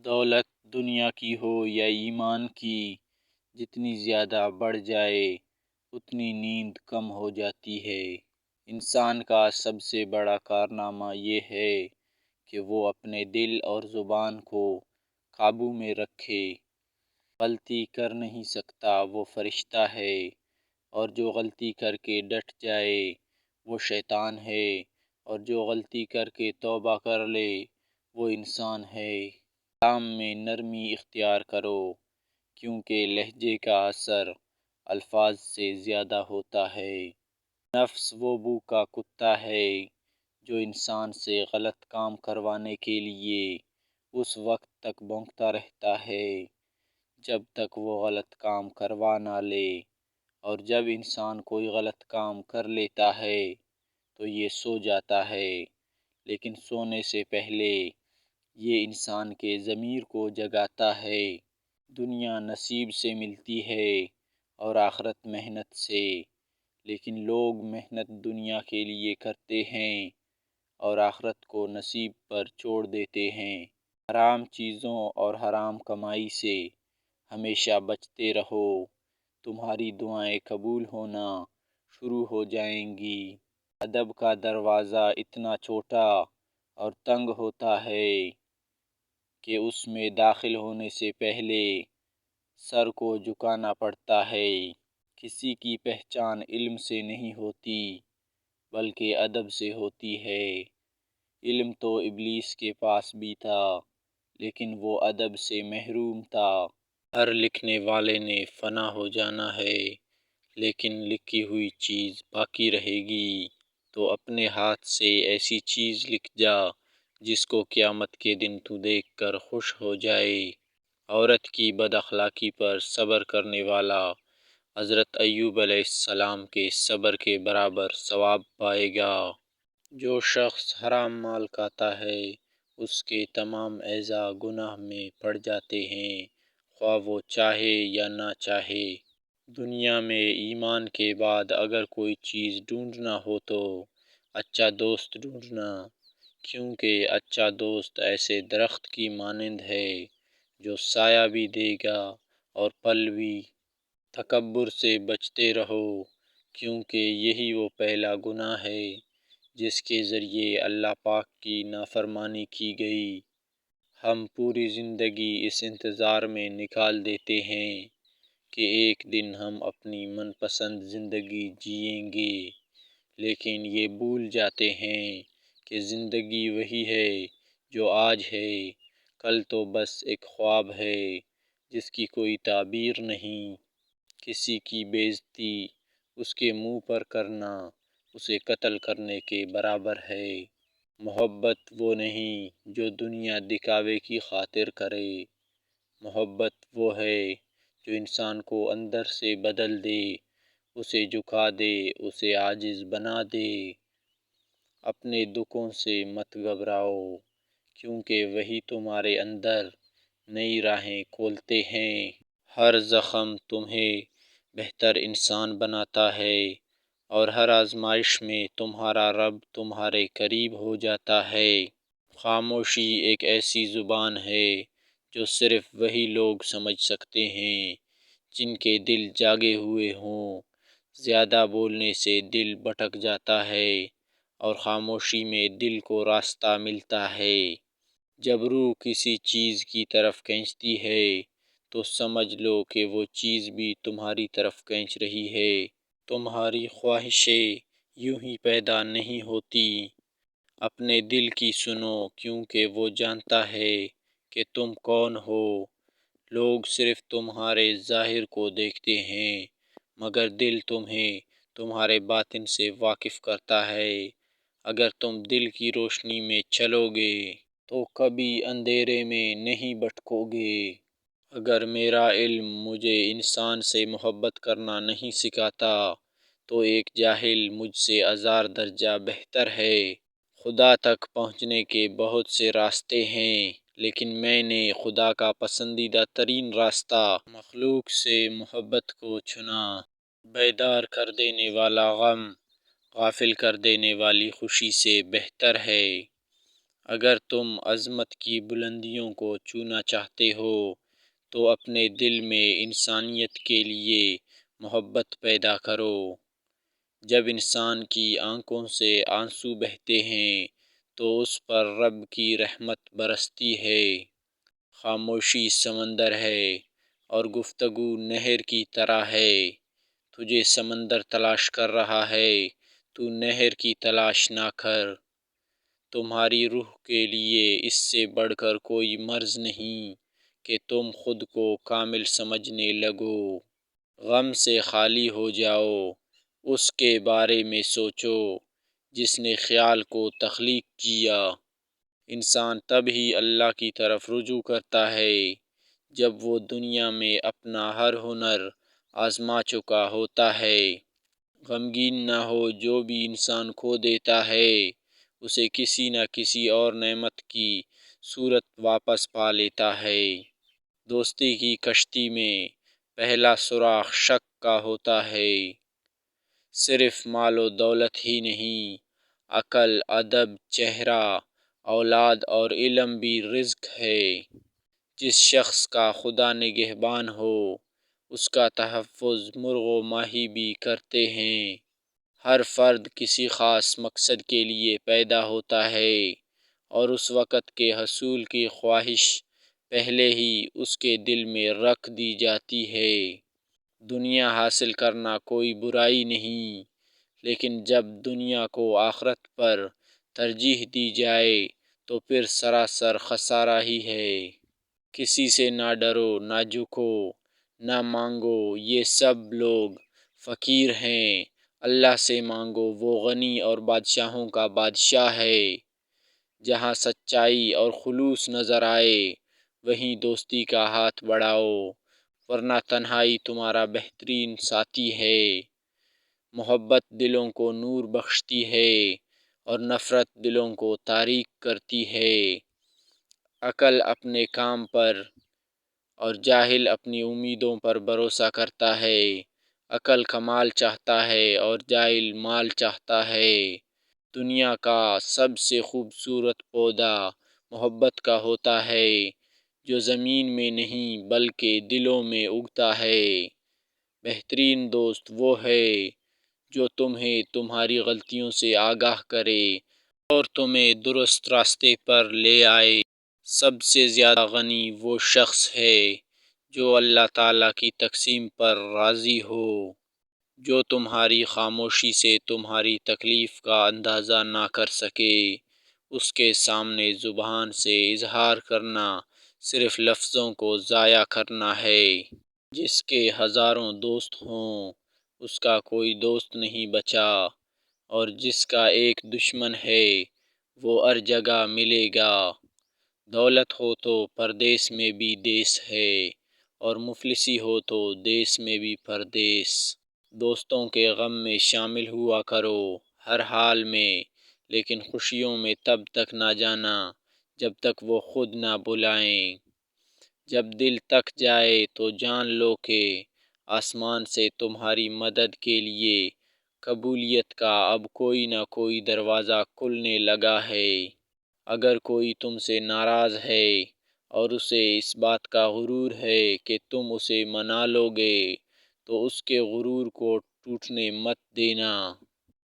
دولت دنیا کی ہو یا ایمان کی، جتنی زیادہ بڑھ جائے اتنی نیند کم ہو جاتی ہے۔ انسان کا سب سے بڑا کارنامہ یہ ہے کہ وہ اپنے دل اور زبان کو قابو میں رکھے۔ غلطی کر نہیں سکتا وہ فرشتہ ہے، اور جو غلطی کر کے ڈٹ جائے وہ شیطان ہے، اور جو غلطی کر کے توبہ کر لے وہ انسان ہے۔ کلام میں نرمی اختیار کرو، کیونکہ لہجے کا اثر الفاظ سے زیادہ ہوتا ہے۔ نفس وہ بھوکا کتا ہے جو انسان سے غلط کام کروانے کے لیے اس وقت تک بھونکتا رہتا ہے جب تک وہ غلط کام کروا نہ لے، اور جب انسان کوئی غلط کام کر لیتا ہے تو یہ سو جاتا ہے، لیکن سونے سے پہلے یہ انسان کے ضمیر کو جگاتا ہے۔ دنیا نصیب سے ملتی ہے اور آخرت محنت سے، لیکن لوگ محنت دنیا کے لیے کرتے ہیں اور آخرت کو نصیب پر چھوڑ دیتے ہیں۔ حرام چیزوں اور حرام کمائی سے ہمیشہ بچتے رہو، تمہاری دعائیں قبول ہونا شروع ہو جائیں گی۔ ادب کا دروازہ اتنا چھوٹا اور تنگ ہوتا ہے کہ اس میں داخل ہونے سے پہلے سر کو جھکانا پڑتا ہے۔ کسی کی پہچان علم سے نہیں ہوتی بلکہ ادب سے ہوتی ہے۔ علم تو ابلیس کے پاس بھی تھا، لیکن وہ ادب سے محروم تھا۔ ہر لکھنے والے نے فنا ہو جانا ہے، لیکن لکھی ہوئی چیز باقی رہے گی۔ تو اپنے ہاتھ سے ایسی چیز لکھ جا جس کو قیامت کے دن تو دیکھ کر خوش ہو جائے۔ عورت کی بد اخلاقی پر صبر کرنے والا حضرت ایوب علیہ السلام کے صبر کے برابر ثواب پائے گا۔ جو شخص حرام مال کھاتا ہے اس کے تمام اعضاء گناہ میں پڑ جاتے ہیں، خواہ وہ چاہے یا نہ چاہے۔ دنیا میں ایمان کے بعد اگر کوئی چیز ڈھونڈنا ہو تو اچھا دوست ڈھونڈنا، کیونکہ اچھا دوست ایسے درخت کی مانند ہے جو سایہ بھی دے گا اور پھل بھی۔ تکبر سے بچتے رہو، کیونکہ یہی وہ پہلا گناہ ہے جس کے ذریعے اللہ پاک کی نافرمانی کی گئی۔ ہم پوری زندگی اس انتظار میں نکال دیتے ہیں کہ ایک دن ہم اپنی من پسند زندگی جئیں گے، لیکن یہ بھول جاتے ہیں کہ زندگی وہی ہے جو آج ہے، کل تو بس ایک خواب ہے جس کی کوئی تعبیر نہیں۔ کسی کی بے عزتی اس کے منہ پر کرنا اسے قتل کرنے کے برابر ہے۔ محبت وہ نہیں جو دنیا دکھاوے کی خاطر کرے، محبت وہ ہے جو انسان کو اندر سے بدل دے، اسے جھکا دے، اسے عاجز بنا دے۔ اپنے دکھوں سے مت گھبراؤ، کیونکہ وہی تمہارے اندر نئی راہیں کھولتے ہیں۔ ہر زخم تمہیں بہتر انسان بناتا ہے، اور ہر آزمائش میں تمہارا رب تمہارے قریب ہو جاتا ہے۔ خاموشی ایک ایسی زبان ہے جو صرف وہی لوگ سمجھ سکتے ہیں جن کے دل جاگے ہوئے ہوں۔ زیادہ بولنے سے دل بھٹک جاتا ہے، اور خاموشی میں دل کو راستہ ملتا ہے۔ جب روح کسی چیز کی طرف کھنچتی ہے تو سمجھ لو کہ وہ چیز بھی تمہاری طرف کھنچ رہی ہے۔ تمہاری خواہشیں یوں ہی پیدا نہیں ہوتی۔ اپنے دل کی سنو، کیونکہ وہ جانتا ہے کہ تم کون ہو۔ لوگ صرف تمہارے ظاہر کو دیکھتے ہیں، مگر دل تمہیں تمہارے باطن سے واقف کرتا ہے۔ اگر تم دل کی روشنی میں چلو گے تو کبھی اندھیرے میں نہیں بھٹکو گے۔ اگر میرا علم مجھے انسان سے محبت کرنا نہیں سکھاتا تو ایک جاہل مجھ سے ہزار درجہ بہتر ہے۔ خدا تک پہنچنے کے بہت سے راستے ہیں، لیکن میں نے خدا کا پسندیدہ ترین راستہ مخلوق سے محبت کو چنا۔ بیدار کر دینے والا غم غافل کر دینے والی خوشی سے بہتر ہے۔ اگر تم عظمت کی بلندیوں کو چھونا چاہتے ہو تو اپنے دل میں انسانیت کے لیے محبت پیدا کرو۔ جب انسان کی آنکھوں سے آنسو بہتے ہیں تو اس پر رب کی رحمت برستی ہے۔ خاموشی سمندر ہے اور گفتگو نہر کی طرح ہے۔ تجھے سمندر تلاش کر رہا ہے، تو نہر کی تلاش نہ کر۔ تمہاری روح کے لیے اس سے بڑھ کر کوئی مرض نہیں کہ تم خود کو کامل سمجھنے لگو۔ غم سے خالی ہو جاؤ، اس کے بارے میں سوچو جس نے خیال کو تخلیق کیا۔ انسان تب ہی اللہ کی طرف رجوع کرتا ہے جب وہ دنیا میں اپنا ہر ہنر آزما چکا ہوتا ہے۔ غمگین نہ ہو، جو بھی انسان کھو دیتا ہے اسے کسی نہ کسی اور نعمت کی صورت واپس پا لیتا ہے۔ دوستی کی کشتی میں پہلا سراغ شک کا ہوتا ہے۔ صرف مال و دولت ہی نہیں، عقل، ادب، چہرہ، اولاد اور علم بھی رزق ہے۔ جس شخص کا خدا نگہبان ہو اس کا تحفظ مرغ و ماہی بھی کرتے ہیں۔ ہر فرد کسی خاص مقصد کے لیے پیدا ہوتا ہے اور اس وقت کے حصول کی خواہش پہلے ہی اس کے دل میں رکھ دی جاتی ہے۔ دنیا حاصل کرنا کوئی برائی نہیں، لیکن جب دنیا کو آخرت پر ترجیح دی جائے تو پھر سراسر خسارہ ہی ہے۔ کسی سے نہ ڈرو، نہ جھکو، نہ مانگو، یہ سب لوگ فقیر ہیں۔ اللہ سے مانگو، وہ غنی اور بادشاہوں کا بادشاہ ہے۔ جہاں سچائی اور خلوص نظر آئے وہیں دوستی کا ہاتھ بڑھاؤ، ورنہ تنہائی تمہارا بہترین ساتھی ہے۔ محبت دلوں کو نور بخشتی ہے اور نفرت دلوں کو تاریک کرتی ہے۔ عقل اپنے کام پر اور جاہل اپنی امیدوں پر بھروسہ کرتا ہے۔ عقل کمال چاہتا ہے اور جاہل مال چاہتا ہے۔ دنیا کا سب سے خوبصورت پودا محبت کا ہوتا ہے، جو زمین میں نہیں بلکہ دلوں میں اگتا ہے۔ بہترین دوست وہ ہے جو تمہیں تمہاری غلطیوں سے آگاہ کرے اور تمہیں درست راستے پر لے آئے۔ سب سے زیادہ غنی وہ شخص ہے جو اللہ تعالیٰ کی تقسیم پر راضی ہو۔ جو تمہاری خاموشی سے تمہاری تکلیف کا اندازہ نہ کر سکے، اس کے سامنے زبان سے اظہار کرنا صرف لفظوں کو ضائع کرنا ہے۔ جس کے ہزاروں دوست ہوں اس کا کوئی دوست نہیں بچا، اور جس کا ایک دشمن ہے وہ ہر جگہ ملے گا۔ دولت ہو تو پردیس میں بھی دیس ہے، اور مفلسی ہو تو دیس میں بھی پردیس۔ دوستوں کے غم میں شامل ہوا کرو ہر حال میں، لیکن خوشیوں میں تب تک نہ جانا جب تک وہ خود نہ بلائیں۔ جب دل تھک جائے تو جان لو کہ آسمان سے تمہاری مدد کے لیے قبولیت کا اب کوئی نہ کوئی دروازہ کھلنے لگا ہے۔ اگر کوئی تم سے ناراض ہے اور اسے اس بات کا غرور ہے کہ تم اسے منا لو گے تو اس کے غرور کو ٹوٹنے مت دینا۔